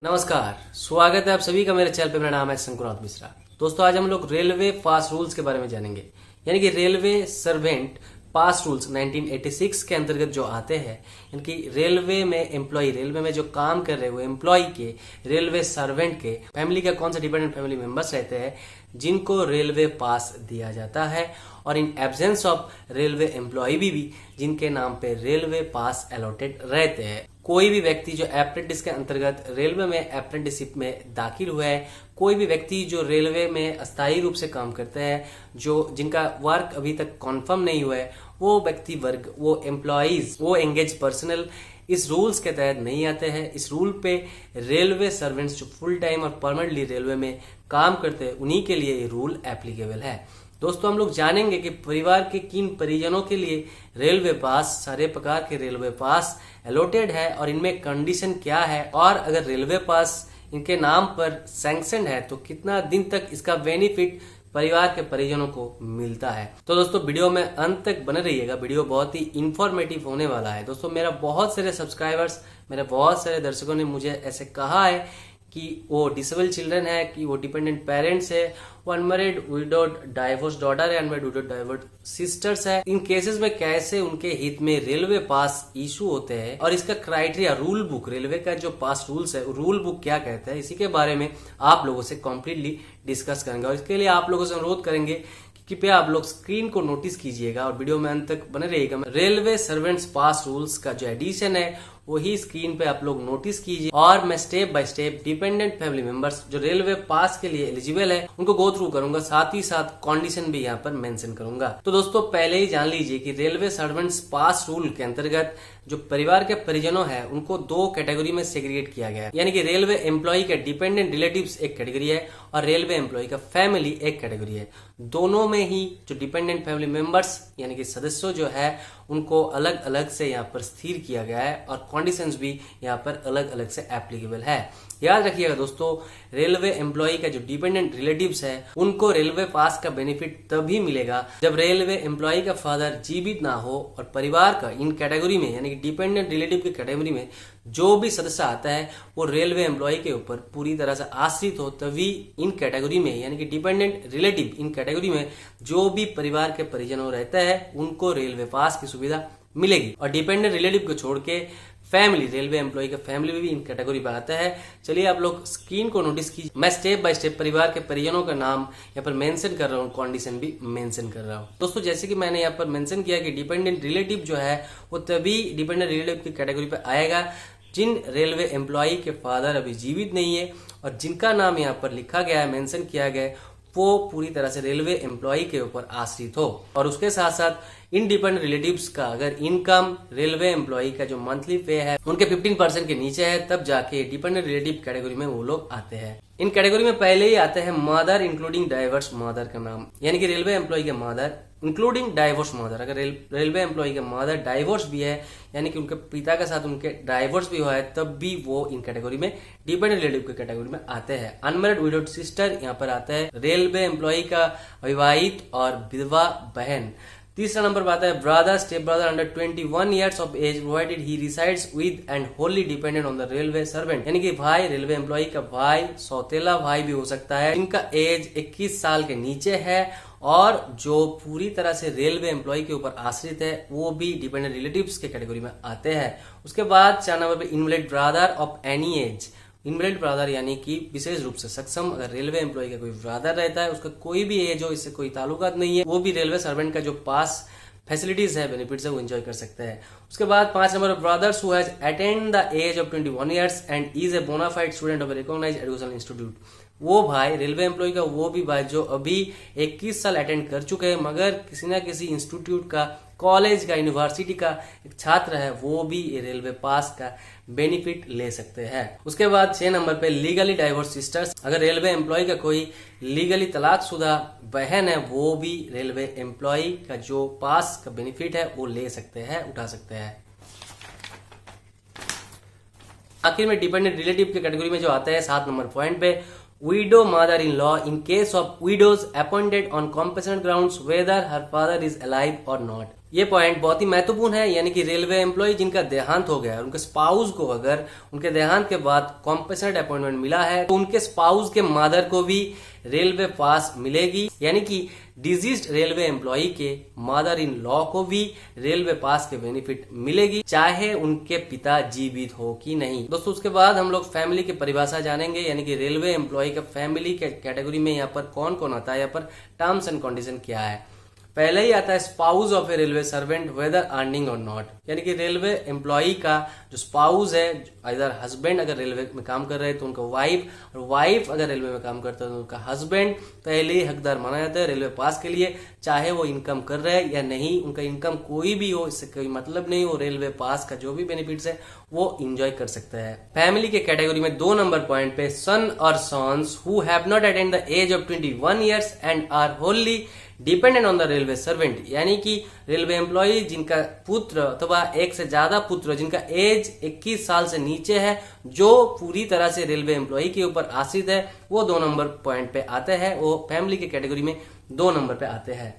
नमस्कार, स्वागत है आप सभी का मेरे चैनल पे। मेरा नाम है शंकुनाथ मिश्रा। दोस्तों, आज हम लोग रेलवे पास रूल्स के बारे में जानेंगे, यानी कि रेलवे सर्वेंट पास रूल्स 1986 के अंतर्गत जो आते हैं, यानी रेलवे में एम्प्लॉय, रेलवे में जो काम कर रहे हैं वो एम्प्लॉय के, रेलवे सर्वेंट के फैमिली का कौन सा डिपेंडेंट फैमिली मेंबर्स रहते हैं जिनको रेलवे पास दिया जाता है, और in absence of railway employee भी जिनके नाम पे रेलवे पास अलॉटेड रहते हैं। कोई भी व्यक्ति जो अप्रेंटिस के अंतर्गत रेलवे में अप्रेंटिसशिप में दाखिल हुआ है, कोई भी व्यक्ति जो रेलवे में अस्थायी रूप से काम करते हैं, जो जिनका वर्क अभी तक कॉन्फर्म नहीं हुआ है, वो व्यक्ति वर्ग, वो एम्प्लॉइज, वो एंगेज पर्सनल इस रूल्स के तहत नहीं आते हैं। इस रूल पे रेलवे सर्वेंट्स जो फुल टाइम और परमानेंटली रेलवे में काम करते हैं उन्हीं के लिए ये रूल एप्लीकेबल है। दोस्तों, हम लोग जानेंगे कि परिवार के किन परिजनों के लिए रेलवे पास, सारे प्रकार के रेलवे पास अलॉटेड है और इनमें कंडीशन क्या है, और अगर रेलवे पास इनके नाम पर सैंक्शन है तो कितना दिन तक इसका बेनिफिट परिवार के परिजनों को मिलता है। तो दोस्तों, वीडियो में अंत तक बने रहिएगा। वीडियो बहुत ही इंफॉर्मेटिव होने वाला है। दोस्तों, मेरा बहुत सारे सब्सक्राइबर्स, मेरे बहुत सारे दर्शकों ने मुझे ऐसे कहा है कि वो डिसेबल चिल्ड्रन है, कि वो डिपेंडेंट पेरेंट्स है, वो अनमैरिड विडोड डाइवोर्स डॉटर है, अनमैरिड विडोड डाइवोर्स सिस्टर्स है। इन केसेस में कैसे उनके हित में रेलवे पास इशू होते हैं और इसका क्राइटेरिया, रूल बुक, रेलवे का जो पास रूल्स है, रूल बुक क्या कहता है, इसी के बारे में आप लोगों से कम्प्लीटली डिस्कस करेंगे। और इसके लिए आप लोगों से अनुरोध करेंगे कि कृपया आप लोग स्क्रीन को नोटिस कीजिएगा और वीडियो में अंत तक बने रहिएगा। रेलवे सर्वेंट्स पास रूल्स का जो एडिशन है वही स्क्रीन पे आप लोग नोटिस कीजिए, और मैं step by step dependent family members जो रेलवे पास के लिए एलिजिबल है उनको गो थ्रू करूंगा, साथ ही साथ कंडीशन भी यहाँ पर मेंशन करूंगा। तो दोस्तों, पहले ही जान लीजिए कि रेलवे सर्वेंट्स पास रूल के अंतर्गत जो परिवार के परिजनों है उनको दो कैटेगरी में सेग्रीगेट किया गया है, यानी कि रेलवे एम्प्लॉय के डिपेंडेंट रिलेटिव्स एक कैटेगरी है और रेलवे एम्प्लॉय का फैमिली एक कैटेगरी है। दोनों में ही जो डिपेंडेंट फैमिली मेंबर्स यानी कि सदस्यों जो है उनको अलग अलग से यहाँ पर स्थिर किया गया है और कंडीशंस भी यहाँ पर अलग अलग से एप्लीकेबल है। याद रखिएगा दोस्तों, रेलवे एम्प्लॉय का जो डिपेंडेंट रिलेटिव्स है उनको रेलवे पास का बेनिफिट तभी मिलेगा जब रेलवे एम्प्लॉय का फादर जीवित ना हो और परिवार का इन कैटेगरी में, यानी कि डिपेंडेंट रिलेटिव की कैटेगरी में जो भी सदस्य आता है वो रेलवे एम्प्लॉय के ऊपर पूरी तरह से आश्रित हो, तभी इन कैटेगरी में, यानी कि डिपेंडेंट रिलेटिव इन कैटेगरी में जो भी परिवार के परिजनों रहता है उनको रेलवे पास की सुविधा मिलेगी। और डिपेंडेंट रिलेटिव को छोड़ के फैमिली, रेलवे एम्प्लॉय का फैमिली भी इन कैटेगरी में आता है। चलिए आप लोग स्क्रीन को नोटिस कीजिए, मैं स्टेप बाय स्टेप परिवार के परिजनों का नाम यहाँ पर मेंशन कर रहा हूँ, कंडीशन भी मेंशन कर रहा हूँ। दोस्तों, जैसे कि मैंने यहाँ पर मेंशन किया कि डिपेंडेंट रिलेटिव जो है वो तभी डिपेंडेंट रिलेटिव की कैटेगरी पे आएगा जिन रेलवे एम्प्लॉय के फादर अभी जीवित नहीं है और जिनका नाम यहाँ पर लिखा गया है, मेंशन किया गया है, वो पूरी तरह से रेलवे एम्प्लॉय के ऊपर आश्रित हो। और उसके साथ साथ इंडिपेंडेंट रिलेटिव्स का अगर इनकम रेलवे एम्प्लॉय का जो मंथली पे है उनके 15% के नीचे है, तब जाके डिपेंडेंट रिलेटिव कैटेगरी में वो लोग आते हैं। इन कैटेगरी में पहले ही आते हैं मदर इंक्लूडिंग डाइवर्स मदर का नाम, यानी कि रेलवे एम्प्लॉय के मदर इंक्लूडिंग डाइवोर्स मदर। अगर रेलवे एम्प्लॉय के मदर डाइवोर्स भी है, यानी कि उनके पिता के साथ उनके डाइवोर्स भी हुआ है, तब भी वो इन कैटेगरी में डिपेंडेंट रिलेटिव की कैटेगरी में आते हैं। अनमैरिड विडोड सिस्टर यहाँ पर आता है, रेलवे एम्प्लॉय का अविवाहित और विधवा बहन। तीसरा नंबर पर आता है brother, step brother under 21 years of age provided ही resides with and wholly dependent on the railway servant, यानी कि भाई, रेलवे एम्प्लॉय का भाई, सौतेला भाई भी हो सकता है, जिनका एज 21 साल के नीचे है और जो पूरी तरह से रेलवे एम्प्लॉय के ऊपर आश्रित है, वो भी डिपेंडेंट रिलेटिव्स के कैटेगरी में आते हैं। उसके बाद 4 नंबर पे invalid brother of any as. Invalid brother यानी कि विशेष रूप से सक्षम, अगर रेलवे एम्प्लॉय का कोई ब्रदर रहता है, उसका कोई भी एज हो, इससे कोई ताल्लुकात नहीं है, वो भी रेलवे सर्वेंट का जो पास फैसिलिटीज है, बेनिफिट्स है, वो एंजॉय कर सकते हैं। उसके बाद 5 number brothers who has attend the age of 21 years and is a bonafide student of a recognised educational institute. वो भाई, रेलवे एम्प्लॉय का वो भी भाई जो अभी 21 साल अटेंड कर चुके हैं मगर किसी ना किसी इंस्टीट्यूट का, कॉलेज का, यूनिवर्सिटी का एक छात्र है, वो भी रेलवे पास का बेनिफिट ले सकते हैं। उसके बाद 6 नंबर पे लीगली डाइवोर्स सिस्टर्स। अगर रेलवे एम्प्लॉय का कोई लीगली तलाकशुदा बहन है, वो भी रेलवे एम्प्लॉय का जो पास का बेनिफिट है वो ले सकते हैं, उठा सकते हैं। आखिर में डिपेंडेंट रिलेटिव के कैटेगरी में जो आता है 7 नंबर पॉइंट पे, widow mother-in-law in case of widows appointed on compassionate grounds whether her father is alive or not। ये पॉइंट बहुत ही महत्वपूर्ण है, यानी कि रेलवे एम्प्लॉय जिनका देहांत हो गया है, उनके स्पाउस को अगर उनके देहांत के बाद कॉम्पेसेंट अपॉइंटमेंट मिला है तो उनके स्पाउस के मदर को भी रेलवे पास मिलेगी, यानी कि डिजीज्ड रेलवे एम्प्लॉय के मदर इन लॉ को भी रेलवे पास के बेनिफिट मिलेगी, चाहे उनके पिता जीवित हो कि नहीं। दोस्तों उसके बाद हम लोग फैमिली की परिभाषा जानेंगे, यानी कि रेलवे एम्प्लॉय का फैमिली के कैटेगरी में यहाँ पर कौन कौन आता है, यहाँ पर टर्म्स एंड कंडीशन क्या है। पहले ही आता है spouse of a railway servant whether earning और नॉट, यानी कि रेलवे एम्प्लॉय का जो स्पाउस है, इधर हस्बैंड अगर रेलवे में काम कर रहे हैं तो उनका वाइफ, और वाइफ अगर रेलवे में काम करता है तो उनका हस्बैंड पहले ही हकदार माना जाता है रेलवे पास के लिए, चाहे वो इनकम कर रहे हैं या नहीं। उनका इनकम कोई भी हो, इससे कोई मतलब नहीं, वो रेलवे पास का जो भी बेनिफिट्स है वो एंजॉय कर सकते हैं। फैमिली के कैटेगरी में 2 नंबर पॉइंट पे सन और sons who have not attained the age of 21 years and are wholly dependent on the railway servant, यानी कि रेलवे एम्प्लॉय जिनका पुत्र अथवा एक से ज्यादा पुत्र जिनका एज 21 साल से नीचे है, जो पूरी तरह से रेलवे एम्प्लॉय के ऊपर आश्रित है, वो 2 नंबर पॉइंट पे आते हैं, वो फैमिली के कैटेगरी में 2 नंबर पे आते हैं।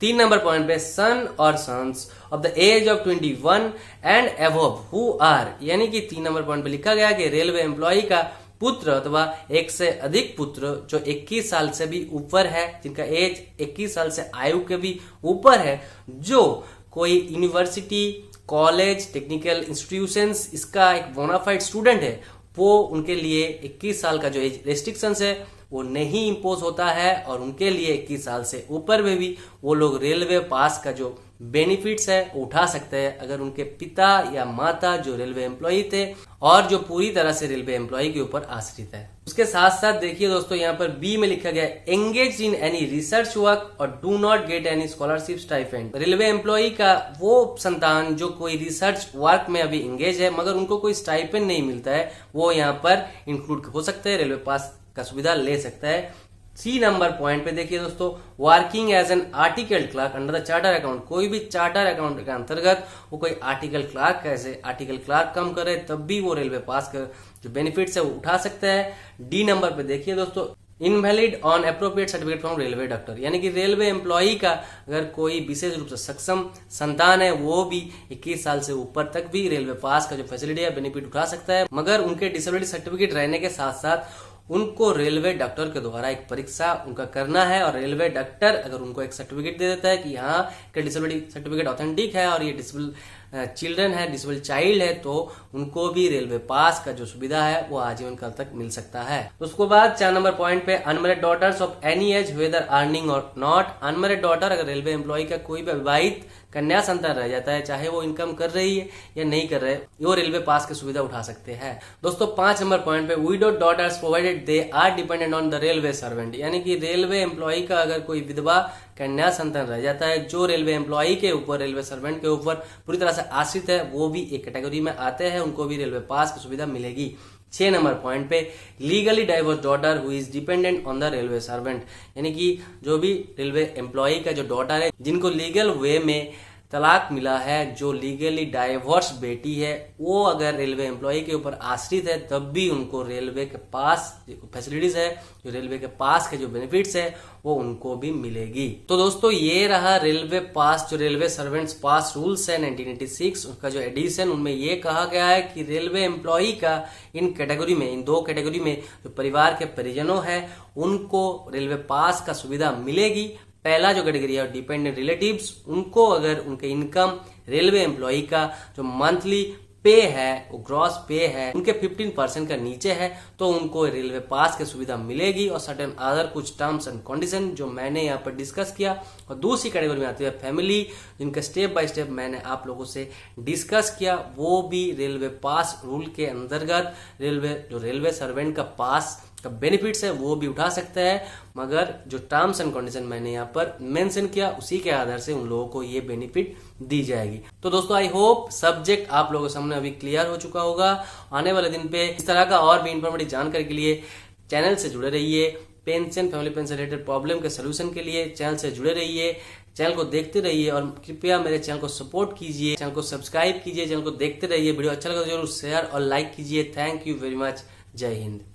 3 नंबर पॉइंट पे सन और sons of the age of 21 and above who are, यानी कि 3 नंबर पॉइंट पे लिखा गया कि रेलवे एम्प्लॉय का पुत्र अथवा एक से अधिक पुत्र जो 21 साल से भी ऊपर है, जिनका एज 21 साल से आयु के भी ऊपर है, जो कोई यूनिवर्सिटी, कॉलेज, टेक्निकल इंस्टीट्यूशंस इसका एक बोनाफाइड स्टूडेंट है, वो उनके लिए 21 साल का जो एज रेस्ट्रिक्शंस है वो नहीं इम्पोज होता है, और उनके लिए 21 साल से ऊपर में भी वो लोग रेलवे पास का जो बेनिफिट्स है वो उठा सकते हैं, अगर उनके पिता या माता जो रेलवे एम्प्लॉय थे और जो पूरी तरह से रेलवे एम्प्लॉय के ऊपर आश्रित है। उसके साथ साथ देखिए दोस्तों, यहाँ पर बी में लिखा गया engage in any research work और do not get any scholarship stipend. Railway employee का वो संतान जो कोई रिसर्च वर्क में अभी एंगेज है मगर उनको कोई स्टाइपेंड नहीं मिलता है, वो यहाँ पर इंक्लूड हो सकते हैं, रेलवे पास का सुविधा ले सकता है। सी नंबर पॉइंट पे देखिए दोस्तों, working as an article clerk under the charter account, कोई भी चार्टर अकाउंट के अंतर्गत वो कोई आर्टिकल क्लर्क कैसे आर्टिकल क्लर्क काम करे तब भी वो रेलवे पास का जो बेनिफिट्स है वो उठा सकता है। डी नंबर पे देखिए दोस्तों, invalid on appropriate certificate from railway doctor, यानी कि रेलवे एम्प्लॉय का अगर कोई विशेष रूप से सक्षम संतान है वो भी 21 साल से ऊपर तक भी रेलवे पास का जो फैसिलिटी है बेनिफिट उठा सकता है, मगर उनके डिसेबिलिटी सर्टिफिकेट रहने के साथ साथ उनको रेलवे डॉक्टर के द्वारा एक परीक्षा उनका करना है, और रेलवे डॉक्टर अगर उनको एक सर्टिफिकेट दे देता है कि यहाँ का डिसेबिलिटी सर्टिफिकेट ऑथेंटिक है और ये डिसेबल चिल्ड्रन है, डिसेबल चाइल्ड है, तो उनको भी रेलवे पास का जो सुविधा है वो आजीवन काल तक मिल सकता है। उसके बाद 4 नंबर पॉइंट पे unmarried daughters of any age whether earning और नॉट, अनमैरिड डॉटर अगर रेलवे एम्प्लॉय का कोई भी विवाहित कन्या संतान रह जाता है, चाहे वो इनकम कर रही है या नहीं कर रहे, वो रेलवे पास की सुविधा उठा सकते हैं। दोस्तों 5 नंबर पॉइंट पे widow daughters provided they are dependent on the railway servant, यानी कि रेलवे एम्प्लॉय का अगर कोई विधवा कन्या संतान रह जाता है जो रेलवे एम्प्लॉय के ऊपर, रेलवे सर्वेंट के ऊपर पूरी तरह से आश्रित है, वो भी एक कैटेगरी में आते हैं, उनको भी रेलवे पास की सुविधा मिलेगी। 6 नंबर पॉइंट पे legally divorce daughter who is dependent on the railway servant, यानी कि जो भी रेलवे एम्प्लॉय का जो डॉटर है जिनको लीगल वे में तलाक मिला है, जो लीगली डाइवोर्स बेटी है, वो अगर रेलवे एम्प्लॉय के ऊपर आश्रित है तब भी उनको रेलवे के पास जो फैसिलिटीज है, जो रेलवे के पास के जो बेनिफिट्स है वो उनको भी मिलेगी। तो दोस्तों ये रहा रेलवे पास, जो रेलवे सर्वेंट्स पास रूल्स है 1986 उसका जो एडिशन, उनमें ये कहा गया है कि रेलवे एम्प्लॉय का इन कैटेगरी में, इन 2 कैटेगरी में जो परिवार के परिजनों है उनको रेलवे पास का सुविधा मिलेगी। पहला जो कैटेगरी है डिपेंडेंट रिलेटिव्स, उनको अगर उनके इनकम रेलवे एम्प्लॉय का जो मंथली पे है, वो ग्रॉस पे है, उनके 15% का नीचे है तो उनको रेलवे पास की सुविधा मिलेगी, और सर्टेन अदर कुछ टर्म्स एंड कंडीशन जो मैंने यहाँ पर डिस्कस किया। और दूसरी कैटेगरी में आती है फैमिली, जिनका स्टेप बाय स्टेप मैंने आप लोगों से डिस्कस किया, वो भी रेलवे पास रूल के अंतर्गत जो रेलवे सर्वेंट का पास का बेनिफिट्स है वो भी उठा सकते हैं, मगर जो टर्म्स एंड कंडीशन मैंने यहाँ पर मेंशन किया उसी के आधार से उन लोगों को ये बेनिफिट दी जाएगी। तो दोस्तों आई होप सब्जेक्ट आप लोगों के सामने अभी क्लियर हो चुका होगा। आने वाले दिन पे इस तरह का और भी इंफॉर्मेटिव जानकारी के लिए चैनल से जुड़े रहिए। Pension, family pension related problem के सोल्यूशन के लिए चैनल से जुड़े रहिए, चैनल को देखते रहिए और कृपया मेरे चैनल को सपोर्ट कीजिए, चैनल को सब्सक्राइब कीजिए, चैनल को देखते रहिए। वीडियो अच्छा लगा तो जरूर शेयर और लाइक कीजिए। Thank you very much. जय हिंद।